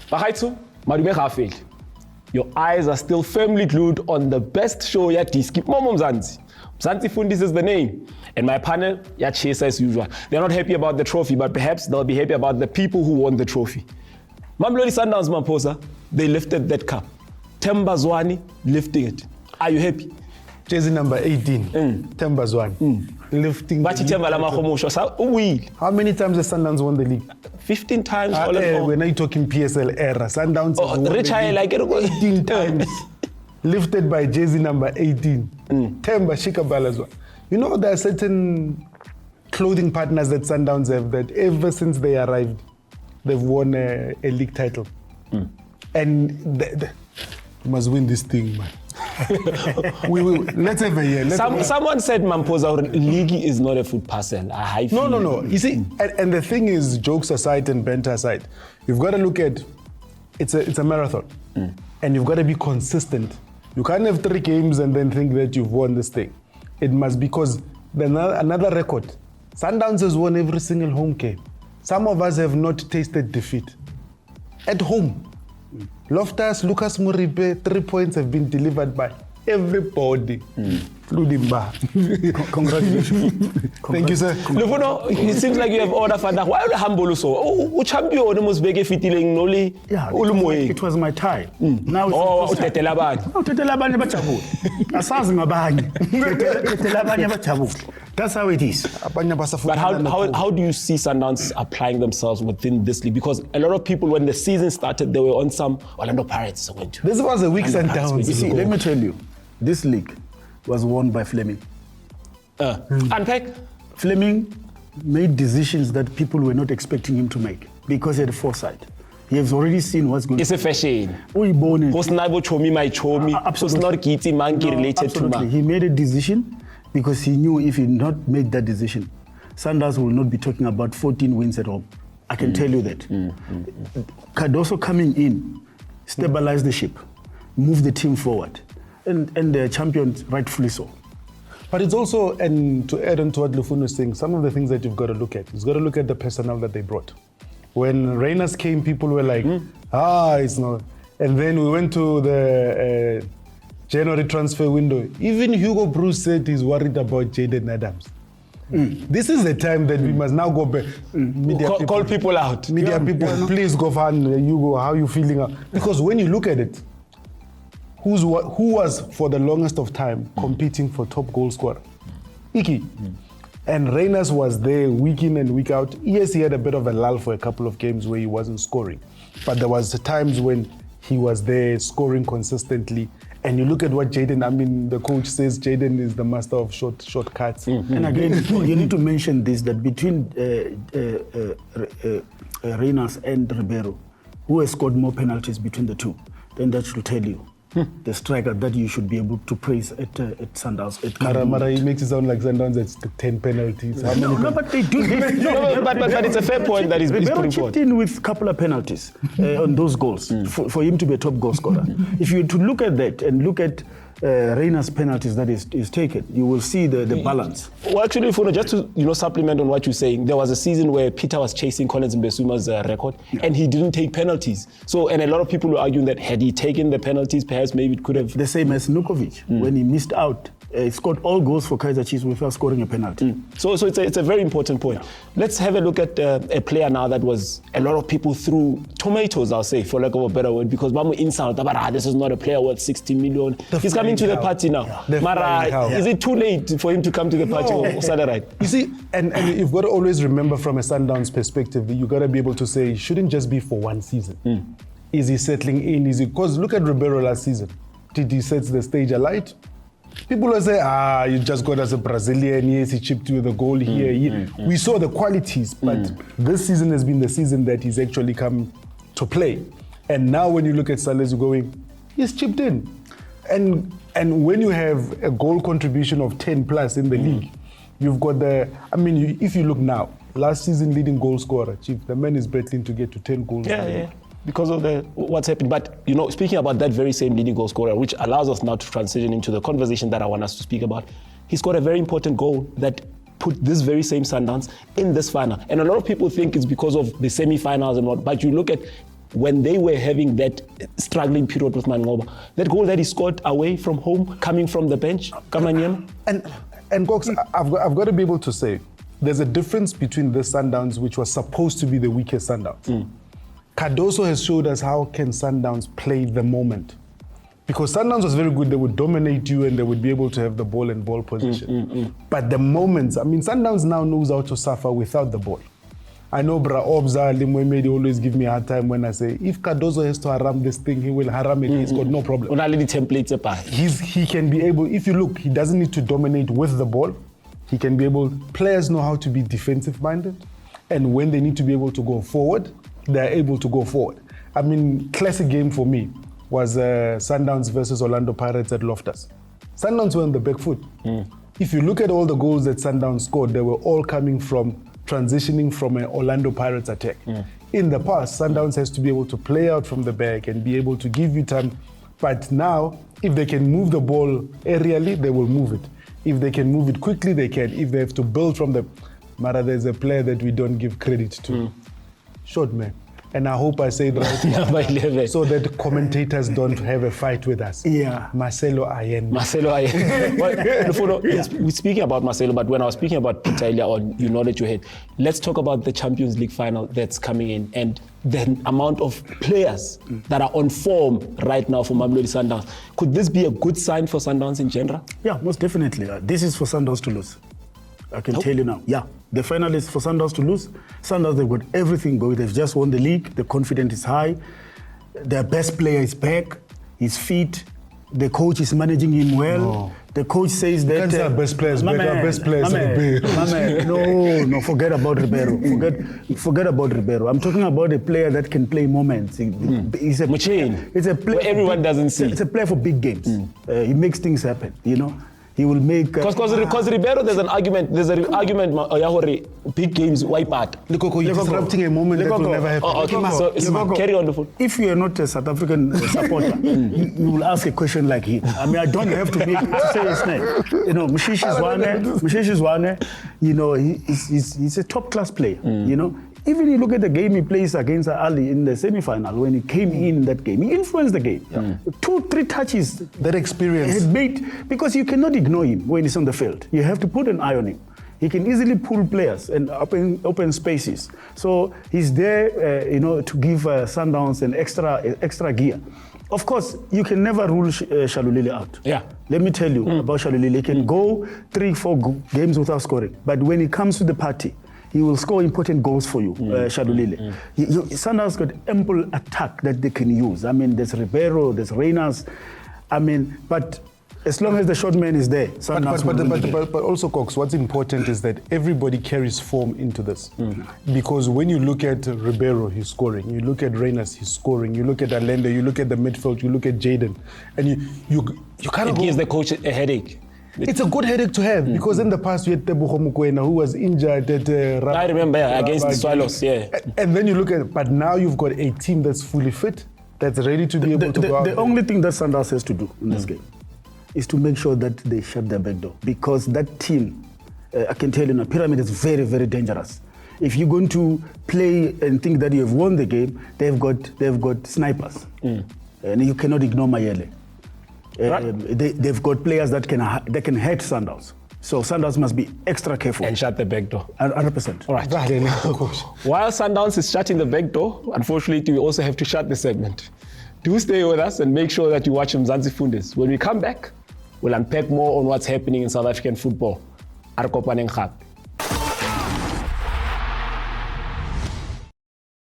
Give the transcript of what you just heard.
Bahaitsu, madume gafeli. Your eyes are still firmly glued on the best show ya Diski, Momo Mzansi. Mzansi Fundis is the name. And my panel, ya Chesa as usual. They're not happy about the trophy, but perhaps they'll be happy about the people who won the trophy. Mamelodi Sundowns, Mamposa, they lifted that cup. Themba Zwane lifting it. Are you happy? Jersey number 18, Themba Zwane. Lifting How many times has Sundowns won the league? 15 times. When are you talking PSL era? Sundowns has won the league 18 times. Lifted by Jersey number 18. Themba Shikabalazwa. You know, there are certain clothing partners that Sundowns have that ever since they arrived, they've won a league title. And you must win this thing, man. Let's have a year. Someone said Mamposa league is not a food parcel. No. You see, and the thing is, jokes aside and banter aside, you've got to look at it's a marathon, and you've got to be consistent. You can't have 3 games and then think that you've won this thing. It must, because another record. Sundowns has won every single home game. Some of us have not tasted defeat at home. Loftus, Lucas Muribe, 3 points have been delivered by everybody. Congratulations. Thank you, sir. Lufuno, it seems like you have order for that. Why are you humble so? Champion almost big fitting noli. Yeah, it was my time. Now it's that's how it is. But how do you see Sundowns applying themselves within this league? Because a lot of people, when the season started, they were on some Orlando Pirates. This was a weeks and downs. You see, let me tell you, this league was won by Fleming. Unpack. Fleming made decisions that people were not expecting him to make because he had foresight. He has already seen what's going on. It's a fashion. Absolutely. Related to He made a decision because he knew if he had not made that decision, Sundowns will not be talking about 14 wins at home. I can tell you that. Cardoso coming in, stabilized the ship, moved the team forward, and the champions rightfully so. But it's also, and to add on to what Lufuno is saying, some of the things that you've got to look at. You've got to look at the personnel that they brought. When Rayners came, people were like, it's not. And then we went to the January transfer window. Even Hugo Bruce said he's worried about Jaden Adams. This is the time that we must now go back. Call people out. Media people, please go find Hugo, how are you feeling? Because when you look at it, who was for the longest of time competing for top goal scorer? Iki. And Rayners was there week in and week out. Yes, he had a bit of a lull for a couple of games where he wasn't scoring. But there was times when he was there scoring consistently. And you look at what Jaden, the coach says Jaden is the master of shortcuts. And again, you need to mention this, that between Rayners and Ribeiro, who has scored more penalties between the two, then that should tell you the striker that you should be able to praise at Sundowns. Mara, he makes it sound like Sundowns has 10 penalties. No, but they do. But it's a fair point that he's putting forward. Chipped in with a couple of penalties on those goals for him to be a top goal scorer. If you to look at that and look at Rayners' penalties that is taken, you will see the balance. Well, actually, Funo, just to supplement on what you're saying, there was a season where Peter was chasing Collins Mbesuma's record, and he didn't take penalties. So, and a lot of people were arguing that had he taken the penalties, perhaps maybe it could have... The same as Nukovic, when he missed out. He scored all goals for Kaizer Chiefs without scoring a penalty. So it's a very important point. Yeah. Let's have a look at a player now that was a lot of people threw tomatoes, I'll say, for lack of a better word, because Mamu insult, this is not a player worth 60 million. He's coming to the party now. Yeah. Mara, is it too late for him to come to the party? Right? You see, and you've got to always remember from a Sundowns perspective, you've got to be able to say it shouldn't just be for one season. Is he settling in? Because look at Ribeiro last season. Did he set the stage alight? People will say, you just got as a Brazilian, yes, he chipped with a goal here. We saw the qualities, but this season has been the season that he's actually come to play. And now when you look at Salesu going, he's chipped in. And when you have a goal contribution of 10 plus in the league, you've got if you look now, last season leading goal scorer, Chief, the man is battling to get to 10 goals. Yeah. Because of what's happened. But, speaking about that very same leading goal scorer, which allows us now to transition into the conversation that I want us to speak about, he scored a very important goal that put this very same Sundowns in this final. And a lot of people think it's because of the semi-finals and what, but you look at when they were having that struggling period with Mangoba, that goal that he scored away from home, coming from the bench, Kamanyema. And Cox, I've got to be able to say, there's a difference between the Sundowns, which was supposed to be the weakest Sundowns. Cardoso has showed us how can Sundowns play the moment. Because Sundowns was very good, they would dominate you and they would be able to have the ball and ball position. But the moments, I mean, Sundowns now knows how to suffer without the ball. I know Bra Obza, Limweme, they always give me a hard time when I say, if Cardoso has to haram this thing, he will haram it, he's got no problem. Only the templates apart. He can be able, if you look, he doesn't need to dominate with the ball. He can be able, players know how to be defensive minded. And when they need to be able to go forward, they're able to go forward. I mean, classic game for me was Sundowns versus Orlando Pirates at Loftus. Sundowns were on the back foot. If you look at all the goals that Sundowns scored, they were all coming from transitioning from an Orlando Pirates attack. In the past, Sundowns has to be able to play out from the back and be able to give you time. But now, if they can move the ball aerially, they will move it. If they can move it quickly, they can. If they have to build from the... Mara, there's a player that we don't give credit to. Short man. And I hope I say it right so that commentators don't have a fight with us. Marcelo Allende. Marcelo Allende. Well, we're speaking about Marcelo, but when I was speaking about Peter earlier on, you nodded your head. Let's talk about the Champions League final that's coming in and the amount of players that are on form right now for Mamelodi Sundowns. Could this be a good sign for Sundowns in general? Yeah, most definitely. This is for Sundowns to lose. I can tell you now. Yeah, the final is for Sundowns to lose. Sundowns, they've got everything going. They've just won the league. The confidence is high. Their best player is back. He's fit. The coach is managing him well. The coach says that... Our best players back. Our best players No, forget about Ribeiro. Forget about Ribeiro. I'm talking about a player that can play moments. He's a Machine. It's a player everyone doesn't see. It's a player for big games. He makes things happen, you know. He will make... Because Ribeiro, there's an argument, big games wipe out. Lekoko, you're disrupting a moment that will never happen. So carry on the phone. If you are not a South African supporter, you will ask a question like him. I mean, I don't have to say his name. You know, Mshishi Zwane, you know, he's a top-class player, you know. Even you look at the game he plays against Ali in the semi-final, when he came in that game, he influenced the game. 2-3 touches. That experience. Because you cannot ignore him when he's on the field. You have to put an eye on him. He can easily pull players and open spaces. So he's there, you know, to give Sundowns an extra gear. Of course, you can never rule Shalulile out. Let me tell you about Shalulile. He can go 3-4 games without scoring. But when he comes to the party, he will score important goals for you, Shalulile. Sundowns got ample attack that they can use. I mean, there's Ribeiro, there's Rayners. I mean, but as long as the short man is there, but also, Cox, what's important is that everybody carries form into this. Because when you look at Ribeiro, he's scoring. You look at Rayners, he's scoring. You look at Allende, you look at the midfield, you look at Jaden. And you kind of... It gives the coach a headache. It's a good headache to have because in the past we had Tebogo Mokoena who was injured at I remember against the Swallows, And then you look at it, but now you've got a team that's fully fit, that's ready to be able to go out. The only thing that Sundowns has to do in this game is to make sure that they shut their back door because that team, I can tell you now, Pyramid is very, very dangerous. If you're going to play and think that you have won the game, they've got snipers, and you cannot ignore Mayele. They've got players that can hurt Sundowns. So Sundowns must be extra careful. And shut the back door. 100%. All right. While Sundowns is shutting the back door, unfortunately, we also have to shut the segment. Do stay with us and make sure that you watch Mzansi Fundis. When we come back, we'll unpack more on what's happening in South African football.